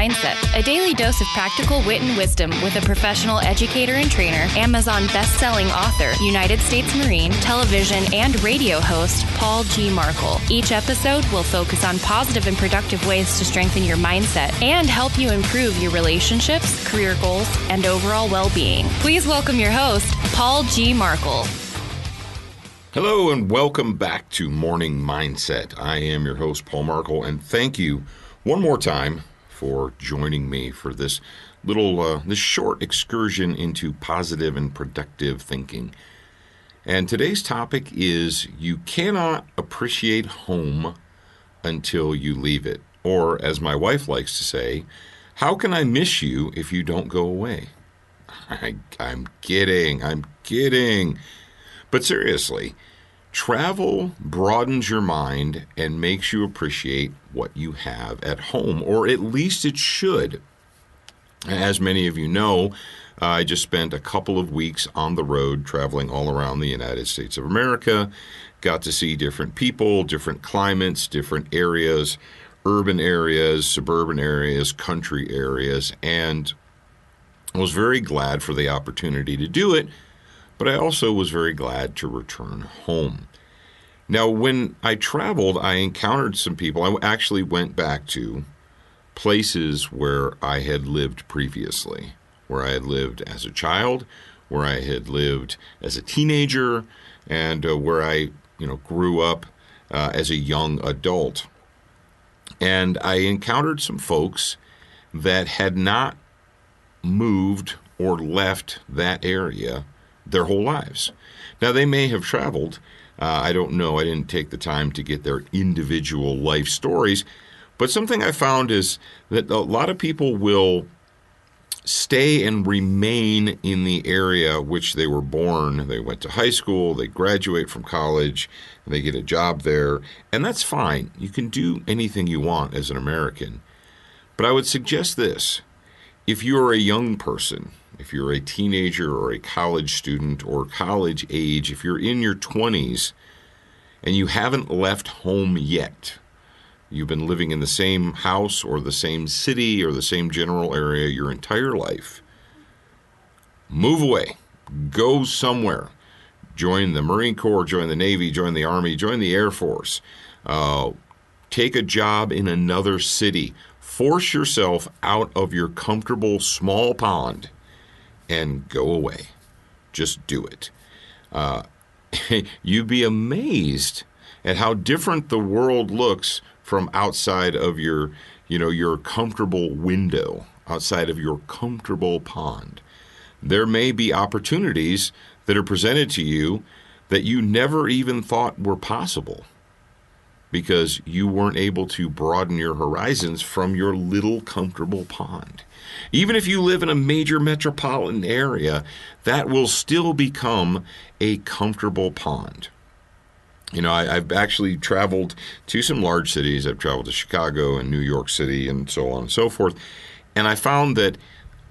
Mindset, a daily dose of practical wit and wisdom with a professional educator and trainer, Amazon best-selling author, United States Marine, television and radio host, Paul G. Markel. Each episode will focus on positive and productive ways to strengthen your mindset and help you improve your relationships, career goals, and overall well-being. Please welcome your host, Paul G. Markel. Hello and welcome back to Morning Mindset. I am your host, Paul Markel, and thank you one more time for joining me for this this short excursion into positive and productive thinking. And today's topic is you cannot appreciate home until you leave it. Or, as my wife likes to say, how can I miss you if you don't go away? I'm kidding. But seriously, travel broadens your mind and makes you appreciate what you have at home, or at least it should. As many of you know, I just spent a couple of weeks on the road traveling all around the United States of America, got to see different people, different climates, different areas, urban areas, suburban areas, country areas, and I was very glad for the opportunity to do it. But I also was very glad to return home. Now, when I traveled, I encountered some people. I actually went back to places where I had lived previously, where I had lived as a child, where I had lived as a teenager, and where I, grew up as a young adult. And I encountered some folks that had not moved or left that area their whole lives. Now, they may have traveled. I don't know. I didn't take the time to get their individual life stories. But something I found is that a lot of people will stay and remain in the area which they were born. They went to high school, they graduate from college, and they get a job there. And that's fine. You can do anything you want as an American. But I would suggest this. If you're a young person, if you're a teenager or a college student or college age, if you're in your 20s and you haven't left home yet, you've been living in the same house or the same city or the same general area your entire life, move away. Go somewhere. Join the Marine Corps, join the Navy, join the Army, join the Air Force. Take a job in another city. Force yourself out of your comfortable small pond and go away. Just do it. You'd be amazed at how different the world looks from outside of your comfortable window, outside of your comfortable pond. There may be opportunities that are presented to you that you never even thought were possible, because you weren't able to broaden your horizons from your little comfortable pond. Even if you live in a major metropolitan area, that will still become a comfortable pond. I've actually traveled to some large cities. I've traveled to Chicago and New York City and so on and so forth. And I found that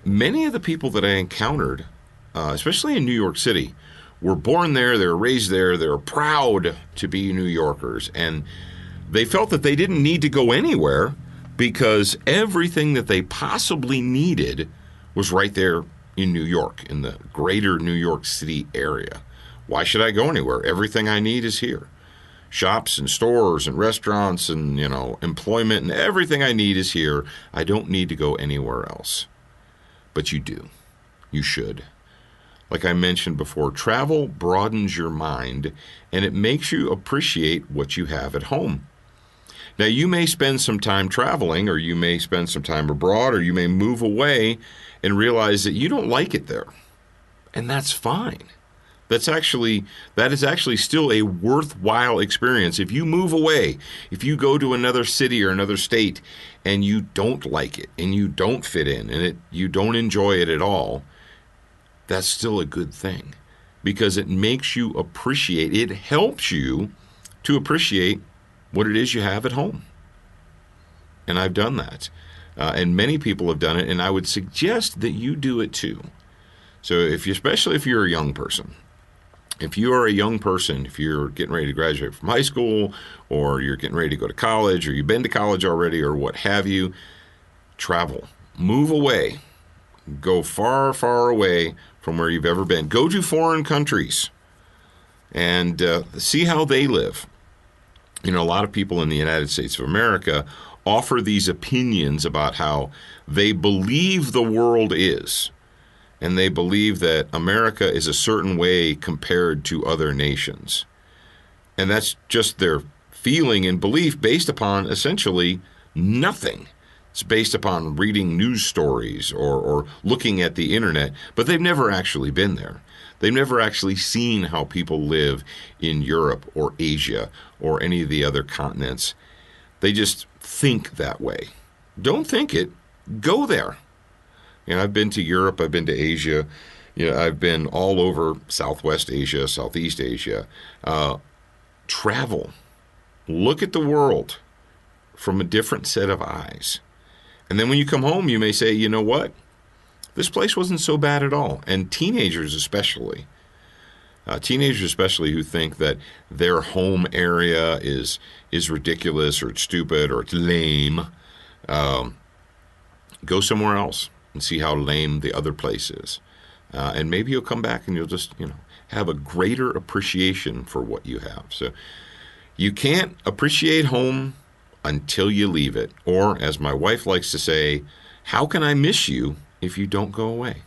many of the people that I encountered, especially in New York City, were born there, they were raised there, they were proud to be New Yorkers, and they felt that they didn't need to go anywhere because everything that they possibly needed was right there in New York, in the greater New York City area. Why should I go anywhere? Everything I need is here. Shops and stores and restaurants and, employment and everything I need is here. I don't need to go anywhere else. But you do. You should. Like I mentioned before, travel broadens your mind and it makes you appreciate what you have at home. Now, you may spend some time traveling, or you may spend some time abroad, or you may move away and realize that you don't like it there. And that's fine. That is actually still a worthwhile experience. If you move away, if you go to another city or another state and you don't like it and you don't fit in and you don't enjoy it at all, that's still a good thing, because it makes you appreciate, it helps you to appreciate what it is you have at home. And I've done that. And many people have done it, and I would suggest that you do it too. So especially if you're a young person, if you are a young person, if you're getting ready to graduate from high school, or you're getting ready to go to college, or you've been to college already, or what have you, travel. Move away. Go far, far away from where you've ever been. Go to foreign countries and see how they live. A lot of people in the United States of America offer these opinions about how they believe the world is. And they believe that America is a certain way compared to other nations. And that's just their feeling and belief based upon essentially nothing. It's based upon reading news stories or looking at the internet, but they've never actually been there. They've never actually seen how people live in Europe or Asia or any of the other continents. They just think that way. Don't think it. Go there. I've been to Europe. I've been to Asia. I've been all over Southwest Asia, Southeast Asia. Travel. Look at the world from a different set of eyes. And then when you come home, you may say, you know what? This place wasn't so bad at all. And teenagers especially who think that their home area is ridiculous or it's stupid or it's lame, go somewhere else and see how lame the other place is. And maybe you'll come back and you'll just, have a greater appreciation for what you have. So you can't appreciate home until you leave it. Or, as my wife likes to say, how can I miss you if you don't go away?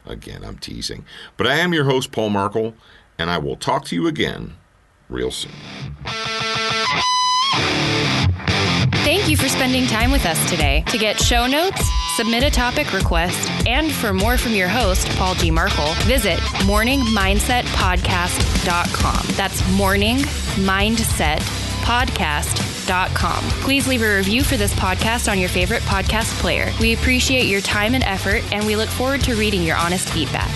Again, I'm teasing. But I am your host, Paul Markel, and I will talk to you again real soon. Thank you for spending time with us today. To get show notes, submit a topic request, and for more from your host, Paul G. Markel, visit morningmindsetpodcast.com. That's morningmindsetpodcast.com. Please leave a review for this podcast on your favorite podcast player. We appreciate your time and effort, and we look forward to reading your honest feedback.